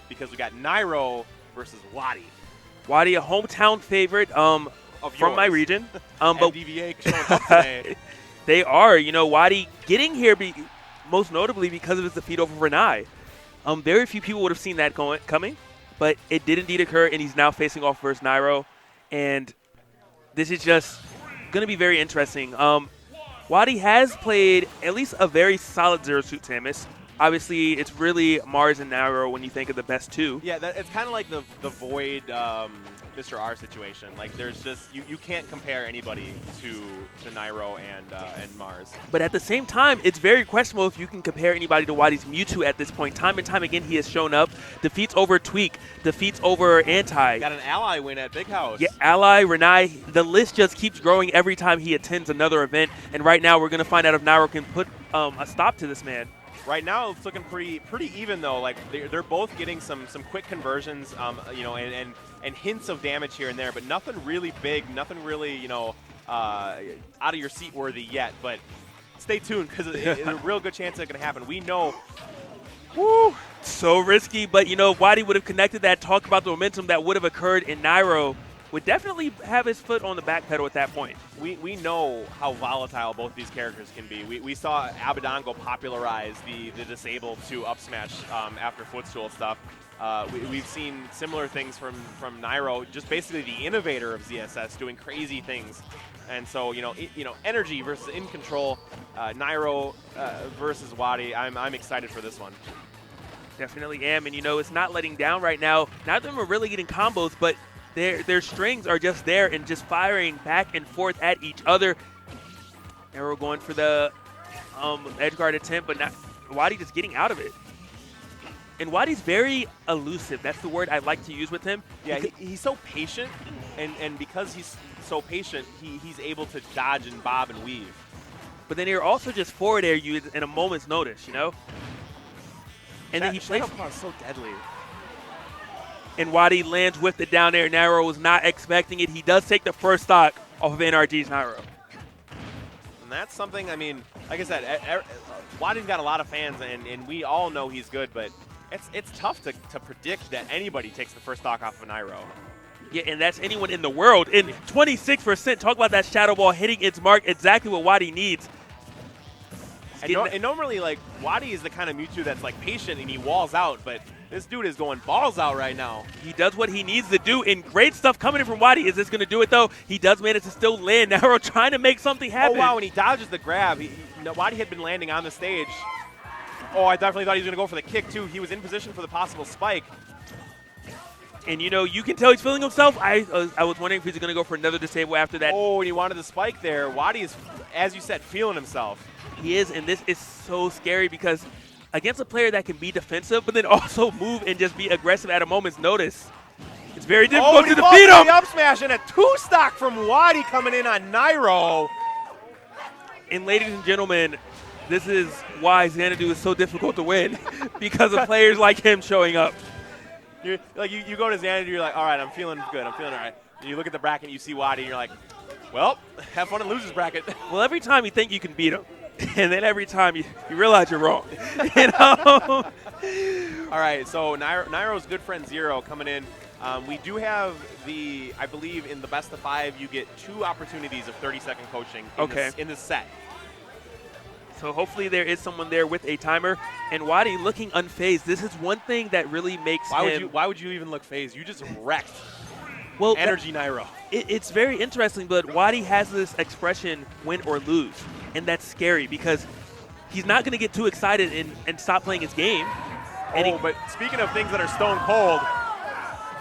because we got Nairo versus WaDi. WaDi, a hometown favorite from my region. But DVA showing up today. They are. You know, WaDi getting here most notably because of his defeat over Renai. Very few people would have seen that coming, but it did indeed occur, and he's now facing off versus Nairo. And this is just going to be very interesting. WaDi has played at least a very solid zero-suit Samus. Obviously, it's really Mars and Nairo when you think of the best two. Yeah, it's kind of like the Void Mr. R situation. Like, there's just you can't compare anybody to Nairo and Mars. But at the same time, it's very questionable if you can compare anybody to WaDi's Mewtwo at this point. Time and time again, he has shown up. Defeats over Tweak, defeats over Anti. Got an ally win at Big House. Yeah, Ally, Renai. The list just keeps growing every time he attends another event. And right now, we're going to find out if Nairo can put a stop to this man. Right now, it's looking pretty even though. Like they're both getting some quick conversions, you know, and hints of damage here and there, but nothing really big, nothing really, you know, out of your seat worthy yet. But stay tuned because it's a real good chance it's going to happen. We know. Woo, so risky, but you know, WaDi would have connected that, talked about the momentum that would have occurred in Nairo. Would definitely have his foot on the back pedal at that point. We know how volatile both these characters can be. We saw Abadango popularize the disable to up smash after footstool stuff. We've seen similar things from Nairo, just basically the innovator of ZSS, doing crazy things. And so, you know, NRG versus In Control, Nairo versus WaDi. I'm excited for this one. Definitely am, and you know, it's not letting down right now. Not that we're really getting combos, but their strings are just there and just firing back and forth at each other. Nairo going for the edge guard attempt, but not WaDi just getting out of it. And WaDi's very elusive. That's the word I like to use with him. Yeah, he's so patient, and because he's so patient, he's able to dodge and bob and weave. But then you're also just forward air you in a moment's notice, you know? And then he plays so deadly. And WaDi lands with it down there. Nairo was not expecting it. He does take the first stock off of NRG's Nairo. And that's something, I mean, like I said, WaDi's got a lot of fans, and we all know he's good, but it's tough to predict that anybody takes the first stock off of Nairo. Yeah, and that's anyone in the world. And 26%, talk about that Shadow Ball hitting its mark, exactly what WaDi needs. And normally, like, WaDi is the kind of Mewtwo that's, like, patient and he walls out, but this dude is going balls out right now. He does what he needs to do, and great stuff coming in from WaDi. Is this going to do it, though? He does manage to still land. Nairo trying to make something happen. Oh, wow, and he dodges the grab. WaDi had been landing on the stage. Oh, I definitely thought he was going to go for the kick, too. He was in position for the possible spike. And, you know, you can tell he's feeling himself. I was wondering if he's going to go for another disable after that. Oh, and he wanted the spike there. WaDi is, as you said, feeling himself. He is, and this is so scary because against a player that can be defensive but then also move and just be aggressive at a moment's notice, it's very difficult to defeat him. Up smash and a two-stock from WaDi coming in on Nairo. And ladies and gentlemen, this is why Xanadu is so difficult to win because of players like him showing up. You go to Xanadu, you're like, all right, I'm feeling good. I'm feeling all right. And you look at the bracket and you see WaDi, and you're like, well, have fun in losers bracket. Well, every time you think you can beat him, and then every time you realize you're wrong. You know? All right, so Nairo's good friend Zero coming in. We do have I believe in the best of 5, you get 2 opportunities of 30-second coaching in this set. So hopefully there is someone there with a timer. And WaDi looking unfazed. This is one thing that really makes him. Why would you even look phased? You just wrecked NRG Nairo. It's very interesting, but WaDi has this expression, win or lose. And that's scary because he's not going to get too excited and stop playing his game. But speaking of things that are stone cold,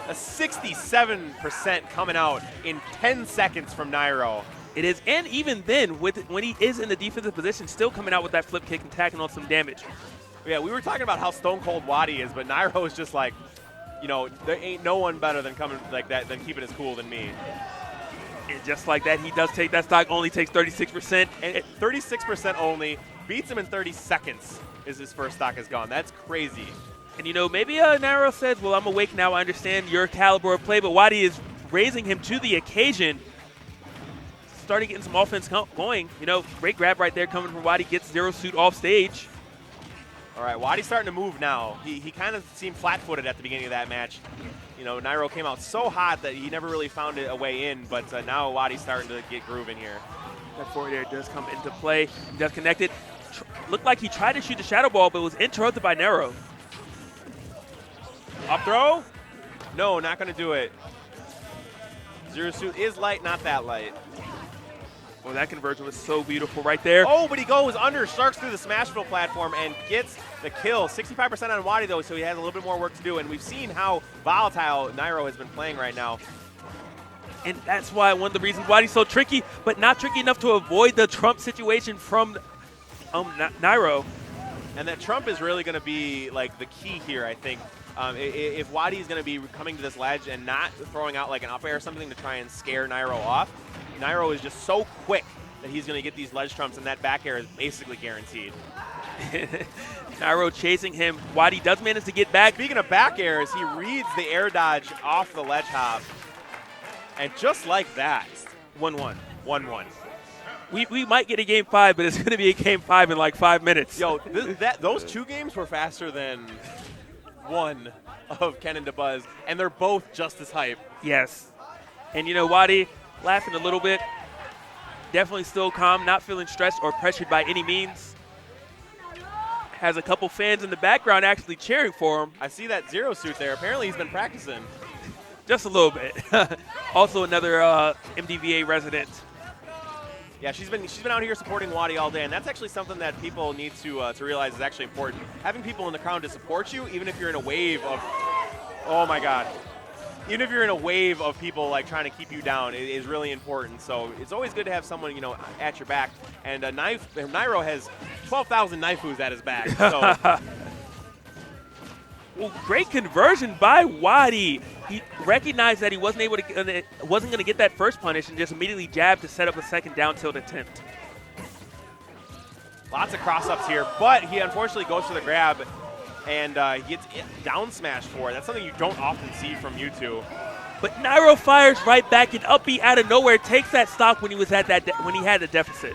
a 67% coming out in 10 seconds from Nairo. It is, and even then, when he is in the defensive position, still coming out with that flip kick and tacking on some damage. Yeah, we were talking about how stone cold WaDi is, but Nairo is just like, you know, there ain't no one better than coming like that than keeping his cool than me. And just like that, he does take that stock, only takes 36%. And 36% only, beats him in 30 seconds is his first stock is gone. That's crazy. And, you know, maybe Nairo says, well, I'm awake now. I understand your caliber of play, but WaDi is raising him to the occasion, starting getting some offense going. You know, great grab right there coming from WaDi, gets zero suit off stage. All right, WaDi's starting to move now. He kind of seemed flat-footed at the beginning of that match. You know, Nairo came out so hot that he never really found a way in, but now WaDi's starting to get grooving here. That forward air does come into play. He does connect it. Looked like he tried to shoot the shadow ball, but was interrupted by Nairo. Up throw? No, not going to do it. Zero Suit is light, not that light. Well, that conversion was so beautiful right there. Oh, but he goes under, sharks through the Smashville platform, and gets the kill. 65% on WaDi, though, so he has a little bit more work to do. And we've seen how volatile Nairo has been playing right now. And that's why one of the reasons WaDi's so tricky, but not tricky enough to avoid the Trump situation from Nairo. And that Trump is really going to be like the key here, I think. If WaDi is going to be coming to this ledge and not throwing out like an up air or something to try and scare Nairo off, Nairo is just so quick that he's going to get these ledge trumps, and that back air is basically guaranteed. Nairo chasing him. WaDi does manage to get back. Speaking of back airs, he reads the air dodge off the ledge hop. And just like that, 1-1. 1-1. We might get a game 5, but it's going to be a game 5 in like 5 minutes. Yo, those 2 games were faster than one of Ken and DeBuzz, and they're both just as hype. Yes. And you know, WaDi laughing a little bit. Definitely still calm, not feeling stressed or pressured by any means. Has a couple fans in the background actually cheering for him. I see that Zero Suit there. Apparently he's been practicing. Just a little bit. Also another MDVA resident. Yeah, she's been out here supporting WaDi all day, and that's actually something that people need to realize is actually important. Having people in the crowd to support you, even if you're in a wave of, oh my God, even if you're in a wave of people like trying to keep you down, is really important. So it's always good to have someone, you know, at your back. And Nairo has 12,000 Naifus at his back. So. Well, great conversion by WaDi. He recognized that he wasn't going to get that first punish and just immediately jabbed to set up a second down tilt attempt. Lots of cross-ups here, but he unfortunately goes for the grab, and he gets down smashed for it. That's something you don't often see from Mewtwo. But Nairo fires right back, and up B out of nowhere takes that stock when he was at when he had the deficit.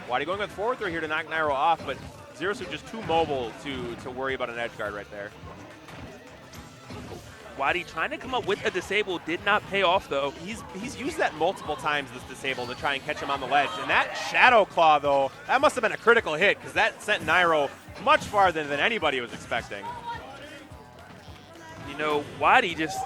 WaDi going with forward throw here to knock Nairo off, but Zero Suit just too mobile to worry about an edge guard right there. WaDi trying to come up with a disable did not pay off, though. He's used that multiple times, this disable, to try and catch him on the ledge. And that Shadow Claw, though, that must have been a critical hit, because that sent Nairo much farther than anybody was expecting. You know, WaDi just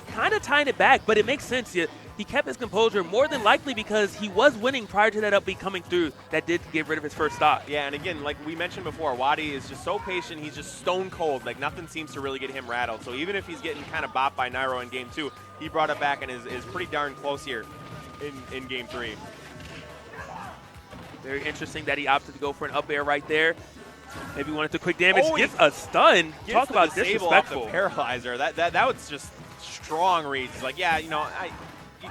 kind of tying it back, but it makes sense. He kept his composure more than likely because he was winning prior to that up B coming through. That did get rid of his first stock. Yeah, and again, like we mentioned before, WaDi is just so patient. He's just stone cold. Like nothing seems to really get him rattled. So even if he's getting kind of bopped by Nairo in game 2, he brought it back and is pretty darn close here in game 3. Very interesting that he opted to go for an up air right there. Maybe wanted to quick damage. Oh, gets a stun. Talk about disrespectful. Off the paralyzer. That was just strong reads. Like, yeah, you know,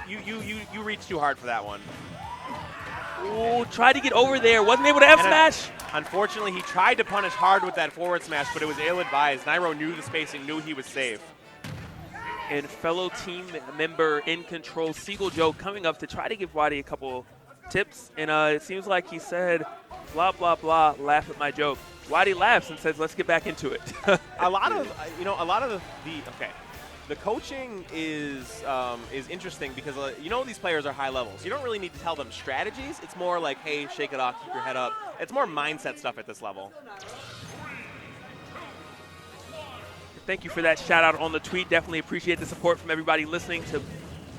you reached too hard for that one. Ooh, tried to get over there. Wasn't able to F smash. Unfortunately, he tried to punish hard with that forward smash, but it was ill-advised. Nairo knew the spacing, knew he was safe. And fellow team member in control, Seagull Joe, coming up to try to give WaDi a couple tips. And it seems like he said, blah, blah, blah, laugh at my joke. WaDi laughs and says, let's get back into it. a lot of the coaching is interesting because you know these players are high levels. You don't really need to tell them strategies. It's more like, hey, shake it off, keep your head up. It's more mindset stuff at this level. Thank you for that shout out on the tweet. Definitely appreciate the support from everybody listening to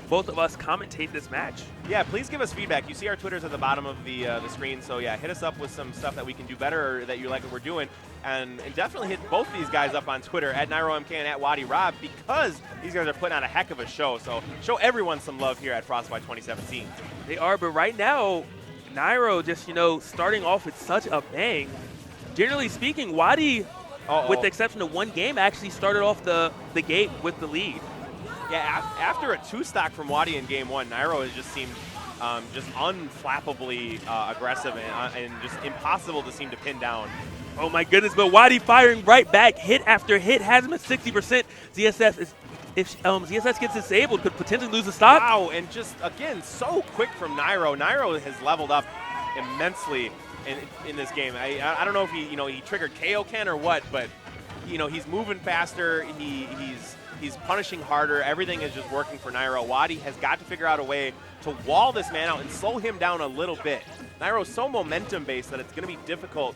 both of us commentate this match. Yeah, please give us feedback. You see our Twitters at the bottom of the screen, so yeah, hit us up with some stuff that we can do better or that you like what we're doing. And definitely hit both these guys up on Twitter, at NairoMK and at WaDi because these guys are putting on a heck of a show. So show everyone some love here at Frostbite 2017. They are, but right now, Nairo just, you know, starting off with such a bang. Generally speaking, WaDi, with the exception of one game, actually started off the gate with the lead. Yeah, after a 2-stock from WaDi in game 1, Nairo has just seemed just unflappably aggressive and just impossible to seem to pin down. Oh my goodness, but WaDi firing right back, hit after hit, has him at 60%. ZSS, if ZSS gets disabled, could potentially lose the stock. Wow, and just, again, so quick from Nairo. Nairo has leveled up immensely in this game. I don't know if he triggered Kaioken or what, but he's moving faster. He's punishing harder. Everything is just working for Nairo. WaDi has got to figure out a way to wall this man out and slow him down a little bit. Nairo's so momentum-based that it's going to be difficult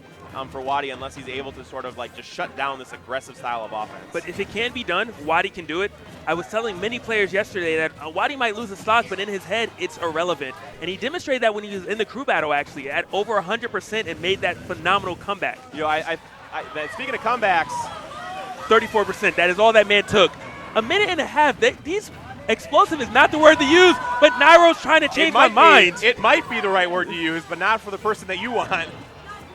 for WaDi unless he's able to sort of like just shut down this aggressive style of offense. But if it can be done, WaDi can do it. I was telling many players yesterday that WaDi might lose a stock, but in his head, it's irrelevant. And he demonstrated that when he was in the crew battle, actually, at over 100% and made that phenomenal comeback. Speaking of comebacks, 34%. That is all that man took. A minute and a half. These explosive is not the word to use, but Nairo's trying to change my mind. It might be the right word to use, but not for the person that you want.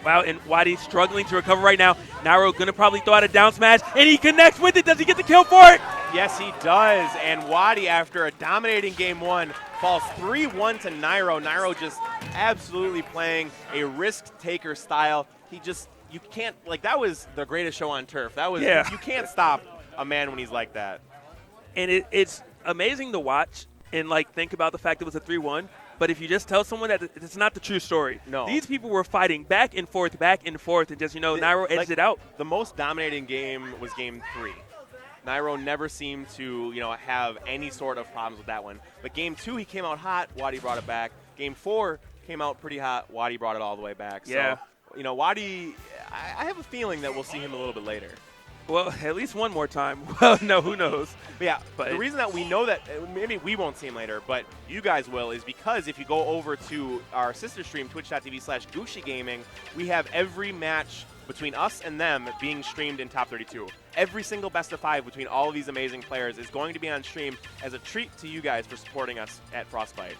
Wow, and WaDi struggling to recover right now. Nairo going to probably throw out a down smash, and he connects with it. Does he get the kill for it? Yes, he does. And WaDi, after a dominating game one, falls 3-1 to Nairo. Nairo just absolutely playing a risk-taker style. You can't, that was the greatest show on turf. You can't stop a man when he's like that. And it's amazing to watch and, think about the fact it was a 3-1. But if you just tell someone that it's not the true story, no. These people were fighting back and forth, and just, Nairo edged it out. The most dominating game was game 3. Nairo never seemed to, have any sort of problems with that one. But game 2, he came out hot. WaDi brought it back. Game 4 came out pretty hot. WaDi brought it all the way back. Yeah. So, WaDi, I have a feeling that we'll see him a little bit later. Well, at least one more time. Well, no, who knows? But the reason that we know that, maybe we won't see him later, but you guys will, is because if you go over to our sister stream, twitch.tv/Gucci Gaming, we have every match between us and them being streamed in Top 32. Every single best of 5 between all of these amazing players is going to be on stream as a treat to you guys for supporting us at Frostbite.